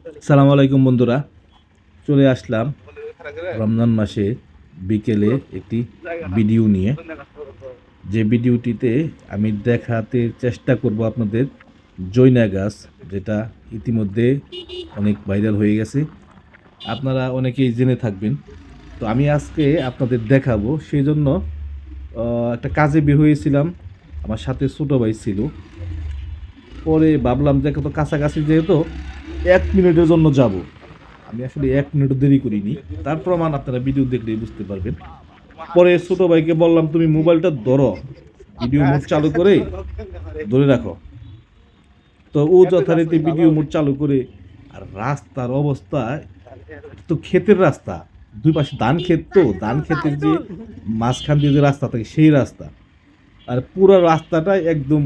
সালাম আলাইকুম বন্ধুরা, চলে আসলাম রমজান মাসে বিকেলে একটি ভিডিও নিয়ে। যে ভিডিওটিতে আমি দেখাতে চেষ্টা করব আপনাদের জৈনা গাছ, যেটা ইতিমধ্যে অনেক ভাইরাল হয়ে গেছে, আপনারা অনেকেই জেনে থাকবেন। তো আমি আজকে আপনাদের দেখাবো, সেই জন্য একটা কাজে বের হয়েছিলাম, আমার সাথে ছোটো ভাই ছিল। পরে ভাবলাম যে কত কাছাকাছি যেহেতু 1 মিনিটের জন্য যাব, আমি আসলে 1 মিনিটও দেরি করিনি, তার প্রমাণ আপনারা ভিডিও দেখলেই বুঝতে পারবেন। পরে ছোট ভাইকে বললাম, তুমি মোবাইলটা ধরো, ভিডিও মোড চালু করে ধরে রাখো। তো ও যথারীতি ভিডিও মোড চালু করে, আর রাস্তার অবস্থা তো ক্ষেতের রাস্তা, দুই পাশে ধান ক্ষেত, তো ধান ক্ষেতের যে মাঝখান দিয়ে যে রাস্তা থাকে সেই রাস্তা, আর পুরো রাস্তাটা একদম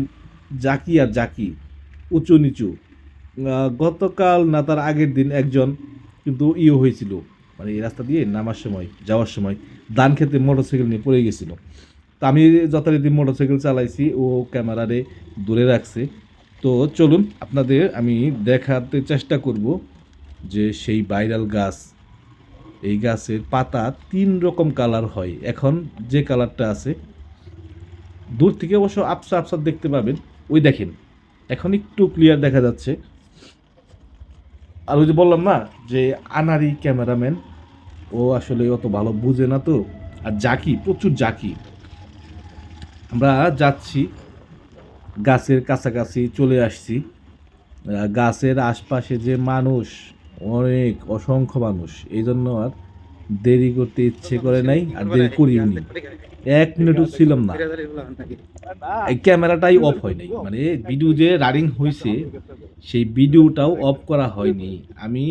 জাকি আর জাকি, উঁচু নিচু। গতকাল না তার আগের দিন একজন কিন্তু হয়েছিল, মানে এই রাস্তা দিয়ে নামার সময় যাওয়ার সময় ধান খেতে মোটরসাইকেল নিয়ে পড়ে গেছিল। তো আমি যথারীতি মোটরসাইকেল চালাইছি, ও ক্যামেরারে দূরে রাখছে। তো চলুন আপনাদের আমি দেখাতে চেষ্টা করব যে সেই ভাইরাল গাছ, এই গাছের পাতা 3 রকম কালার হয়। এখন যে কালারটা আছে, দূর থেকে অবশ্য আপসা আপসা দেখতে পাবেন, ওই দেখেন এখন একটু ক্লিয়ার দেখা যাচ্ছে। আর ওই যে বললাম না যে আনারি ক্যামেরাম্যান, ও আসলে অত ভালো বুঝে না তো, আর জাকি, প্রচুর জাকি। আমরা যাচ্ছি, গাছের কাছাকাছি চলে আসছি। গাছের আশপাশে যে মানুষ, অনেক অসংখ্য মানুষ, এই জন্য আর দেরি করতে ইচ্ছে করে নাই, আর দেরি করিও নি। 1 মিনিটও ছিলাম না, এই ক্যামেরাটাই অফ হয় নাই, মানে ভিডিও যে রানিং হয়েছে সেই ভিডিওটাও অফ করা হয়নি। আমি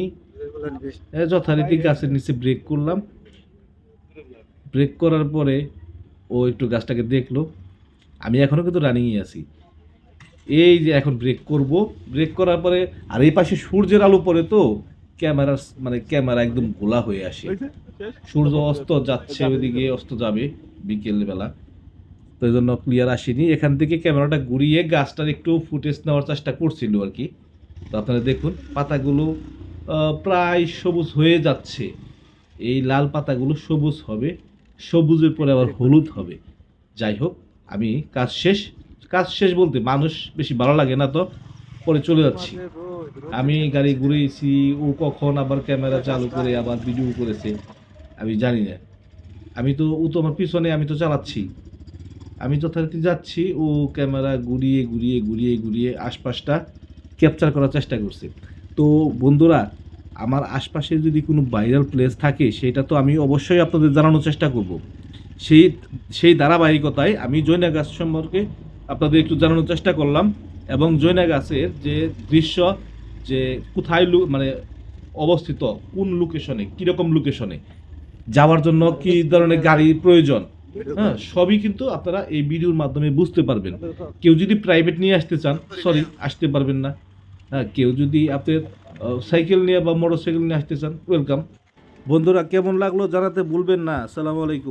যথারীতি গাছের নিচে ব্রেক করলাম, ব্রেক করার পরে ও একটু গাছটাকে দেখলো। আমি এখনও কিন্তু রানিংয়ে আছি, এই যে এখন ব্রেক করব, ব্রেক করার পরে আর এই পাশে সূর্যের আলো পড়ে, তো ক্যামেরা মানে ক্যামেরা একদম গোলা হয়ে আসে। সূর্য অস্ত যাচ্ছে, ওইদিকে অস্ত যাবে বিকেল বেলা, তো এই জন্য ক্লিয়ার আসেনি। এখান থেকে ক্যামেরাটা ঘুরিয়ে গাছটার একটু ফুটেজ নেওয়ার চেষ্টা করছিল আর কি। তো আপনারা দেখুন, পাতাগুলো প্রায় সবুজ হয়ে যাচ্ছে, এই লাল পাতাগুলো সবুজ হবে, সবুজের পরে আবার হলুদ হবে। যাই হোক, আমি কাজ শেষ বলতে মানুষ বেশি ভালো লাগে না, তো পরে চলে যাচ্ছি। আমি গাড়ি ঘুরেছি, ও কখন আবার ক্যামেরা চালু করে আবার ভিডিও করেছে আমি জানি না। ও তো আমার পিছনে, আমি তো চালাচ্ছি, আমি যথারীতি যাচ্ছি, ও ক্যামেরা ঘুরিয়ে ঘুরিয়ে ঘুরিয়ে ঘুরিয়ে আশপাশটা ক্যাপচার করার চেষ্টা করছে। তো বন্ধুরা, আমার আশপাশে যদি কোনো ভাইরাল প্লেস থাকে, সেটা তো আমি অবশ্যই আপনাদের জানানোর চেষ্টা করব। সেই সেই ধারাবাহিকতায় আমি জৈনা গাছ সম্পর্কে আপনাদের একটু জানানোর চেষ্টা করলাম, এবং জৈনা গাছের যে দৃশ্য, যে কোথায় মানে অবস্থিত, কোন লোকেশনে, কীরকম লোকেশনে যাওয়ার জন্য কী ধরনের গাড়ির প্রয়োজন, হ্যাঁ, সবই কিন্তু আপনারা এই ভিডিওর মাধ্যমে বুঝতে পারবেন। কেউ যদি প্রাইভেট নিয়ে আসতে চান, সরি, আসতে পারবেন না। হ্যাঁ, কেউ যদি আপনার সাইকেল নিয়ে বা মোটর সাইকেল নিয়ে আসতে চান, ওয়েলকাম। বন্ধুরা, কেমন লাগলো জানাতে ভুলবেন না। আসসালামু আলাইকুম।